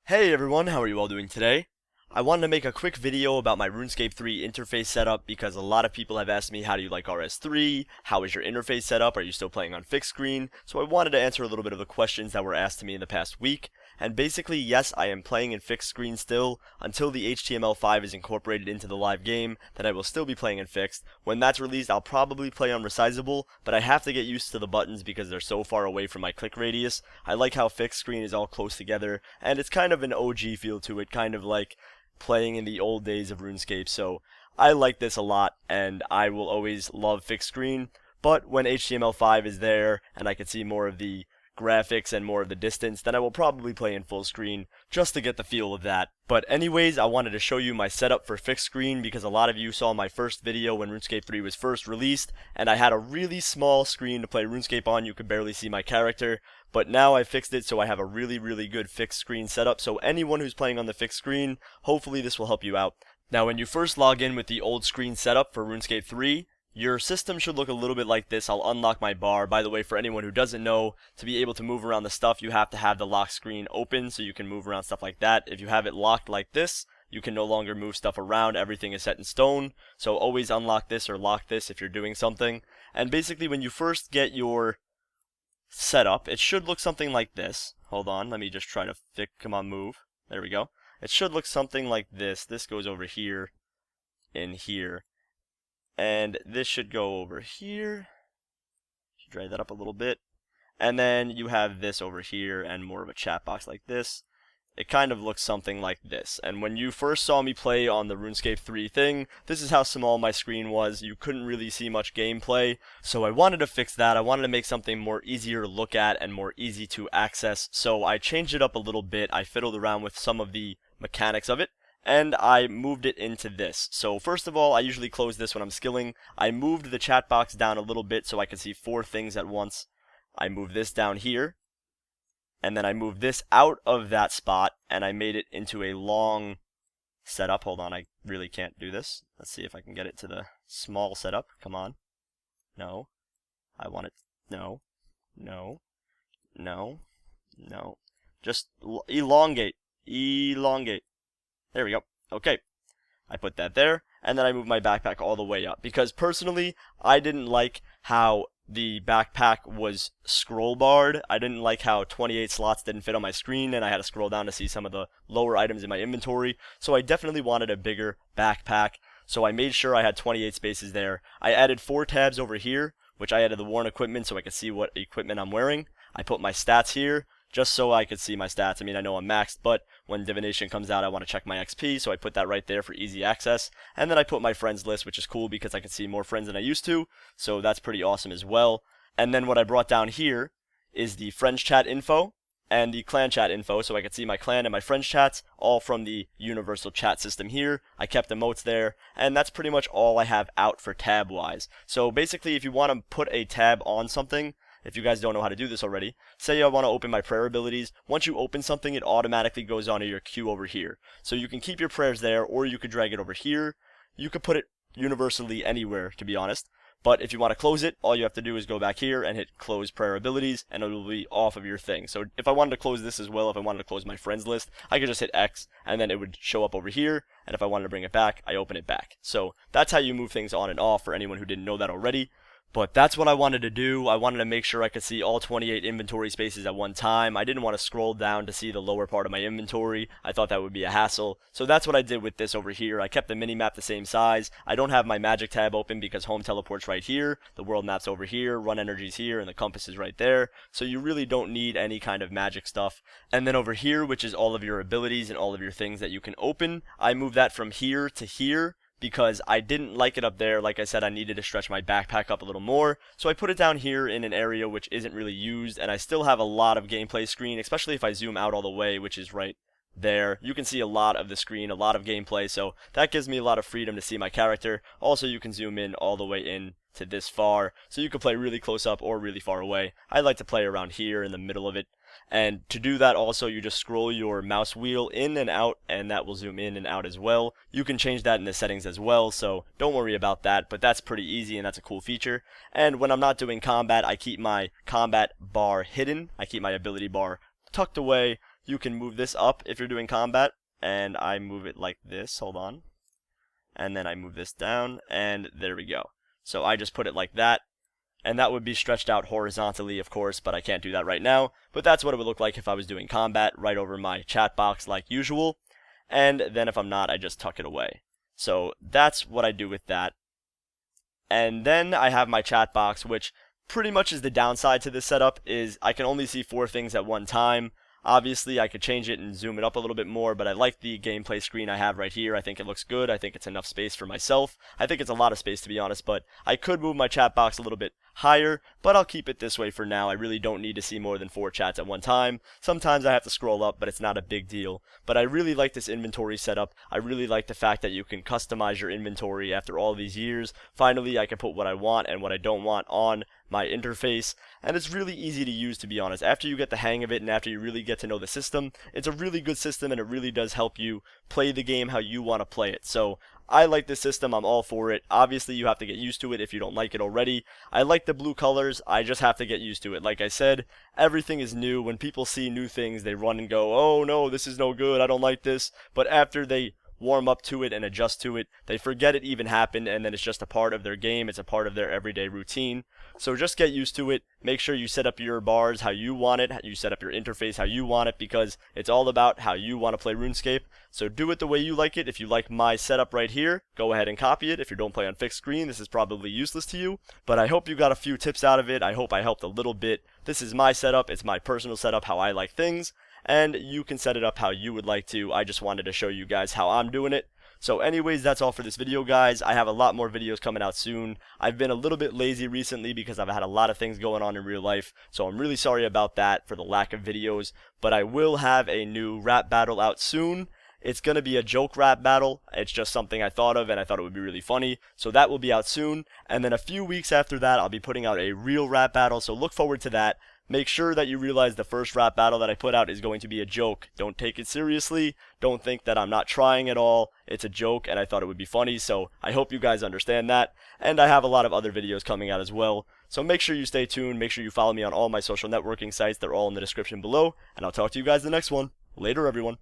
Hey everyone, how are you all doing today? I wanted to make a quick video about my RuneScape 3 interface setup because a lot of people have asked me how do you like RS3, how is your interface set up, are you still playing on fixed screen? So I wanted to answer a little bit of the questions that were asked to me in the past week. And basically, yes, I am playing in fixed screen still until the HTML5 is incorporated into the live game, then I will still be playing in fixed. When that's released, I'll probably play on Regicidal, but I have to get used to the buttons because they're so far away from my click radius. I like how fixed screen is all close together, and it's kind of an OG feel to it, kind of like playing in the old days of RuneScape, so I like this a lot, and I will always love fixed screen, but when HTML5 is there, and I can see more of the graphics and more of the distance, then I will probably play in full screen, just to get the feel of that. But anyways, I wanted to show you my setup for fixed screen, because a lot of you saw my first video when RuneScape 3 was first released, and I had a really small screen to play RuneScape on, you could barely see my character, but now I fixed it so I have a really good fixed screen setup, so anyone who's playing on the fixed screen, hopefully this will help you out. Now when you first log in with the old screen setup for RuneScape 3, your system should look a little bit like this. I'll unlock my bar. By the way, for anyone who doesn't know, to be able to move around the stuff, you have to have the lock screen open so you can move around stuff like that. If you have it locked like this, you can no longer move stuff around. Everything is set in stone. So always unlock this or lock this if you're doing something. And basically when you first get your setup, it should look something like this. Hold on, let me just try to come on, move. There we go. It should look something like this. This goes over here, in here. And this should go over here. Should drag that up a little bit. And then you have this over here and more of a chat box like this. It kind of looks something like this. And when you first saw me play on the RuneScape 3 thing, this is how small my screen was. You couldn't really see much gameplay. So I wanted to fix that. I wanted to make something more easier to look at and more easy to access. So I changed it up a little bit. I fiddled around with some of the mechanics of it, and I moved it into this. So first of all, I usually close this when I'm skilling. I moved the chat box down a little bit so I can see 4 things at once. I moved this down here, and then I moved this out of that spot, and I made it into a long setup. Hold on, I really can't do this. Let's see if I can get it to the small setup. Come on. No. I want it. No. No. No. No. Just elongate. Elongate. There we go. Okay. I put that there, and then I moved my backpack all the way up, because personally, I didn't like how the backpack was scroll barred. I didn't like how 28 slots didn't fit on my screen, and I had to scroll down to see some of the lower items in my inventory, so I definitely wanted a bigger backpack, so I made sure I had 28 spaces there. I added 4 tabs over here, which I added the worn equipment so I could see what equipment I'm wearing. I put my stats here, just so I could see my stats. I mean, I know I'm maxed, but when divination comes out, I want to check my XP, so I put that right there for easy access. And then I put my friends list, which is cool because I can see more friends than I used to, so that's pretty awesome as well. And then what I brought down here is the friends chat info and the clan chat info, so I could see my clan and my friends chats, all from the universal chat system here. I kept emotes there, and that's pretty much all I have out for tab-wise. So basically, if you want to put a tab on something, if you guys don't know how to do this already, say I want to open my prayer abilities. Once you open something, it automatically goes onto your queue over here. So you can keep your prayers there, or you could drag it over here. You could put it universally anywhere, to be honest. But if you want to close it, all you have to do is go back here and hit close prayer abilities, and it will be off of your thing. So if I wanted to close this as well, if I wanted to close my friends list, I could just hit X, and then it would show up over here, and if I wanted to bring it back, I open it back. So that's how you move things on and off for anyone who didn't know that already. But that's what I wanted to do. I wanted to make sure I could see all 28 inventory spaces at one time. I didn't want to scroll down to see the lower part of my inventory. I thought that would be a hassle. So that's what I did with this over here. I kept the mini-map the same size. I don't have my magic tab open because home teleport's right here. The world map's over here. Run energy's here. And the compass is right there. So you really don't need any kind of magic stuff. And then over here, which is all of your abilities and all of your things that you can open, I moved that from here to here, because I didn't like it up there. Like I said, I needed to stretch my backpack up a little more, so I put it down here in an area which isn't really used, and I still have a lot of gameplay screen, especially if I zoom out all the way, which is right there. You can see a lot of the screen, a lot of gameplay, so that gives me a lot of freedom to see my character. Also, you can zoom in all the way in to this far, so you can play really close up or really far away. I like to play around here in the middle of it. And to do that also, you just scroll your mouse wheel in and out, and that will zoom in and out as well. You can change that in the settings as well, so don't worry about that, but that's pretty easy and that's a cool feature. And when I'm not doing combat, I keep my combat bar hidden. I keep my ability bar tucked away you can move this up if you're doing combat, and I move it like this, hold on, and then I move this down, and there we go. So I just put it like that, and that would be stretched out horizontally, of course, but I can't do that right now. But that's what it would look like if I was doing combat, right over my chat box like usual. And then if I'm not, I just tuck it away. So that's what I do with that. And then I have my chat box, which pretty much is the downside to this setup, is I can only see 4 things at one time. Obviously, I could change it and zoom it up a little bit more, but I like the gameplay screen I have right here. I think it looks good. I think it's enough space for myself. I think it's a lot of space, to be honest, but I could move my chat box a little bit higher, but I'll keep it this way for now. I really don't need to see more than 4 chats at one time. Sometimes I have to scroll up, but it's not a big deal. But I really like this inventory setup. I really like the fact that you can customize your inventory after all these years. Finally, I can put what I want and what I don't want on my interface, and it's really easy to use, to be honest. After you get the hang of it and after you really get to know the system, it's a really good system, and it really does help you play the game how you want to play it. So I like this system. I'm all for it. Obviously, you have to get used to it if you don't like it already. I like the blue colors. I just have to get used to it. Like I said, everything is new. When people see new things, they run and go, oh no, this is no good, I don't like this. But after they warm up to it and adjust to it, they forget it even happened, and then it's just a part of their game. It's a part of their everyday routine. So just get used to it. Make sure you set up your bars how you want it. You set up your interface how you want it, because it's all about how you want to play RuneScape. So do it the way you like it. If you like my setup right here, go ahead and copy it. If you don't play on fixed screen, this is probably useless to you, but I hope you got a few tips out of it. I hope I helped a little bit. This is my setup. It's my personal setup, how I like things, and you can set it up how you would like to. I just wanted to show you guys how I'm doing it. So anyways, that's all for this video, guys. I have a lot more videos coming out soon. I've been a little bit lazy recently because I've had a lot of things going on in real life, so I'm really sorry about that for the lack of videos, but I will have a new rap battle out soon. It's going to be a joke rap battle. It's just something I thought of, and I thought it would be really funny. So that will be out soon. And then a few weeks after that, I'll be putting out a real rap battle. So look forward to that. Make sure that you realize the first rap battle that I put out is going to be a joke. Don't take it seriously. Don't think that I'm not trying at all. It's a joke, and I thought it would be funny. So I hope you guys understand that. And I have a lot of other videos coming out as well. So make sure you stay tuned. Make sure you follow me on all my social networking sites. They're all in the description below. And I'll talk to you guys in the next one. Later, everyone.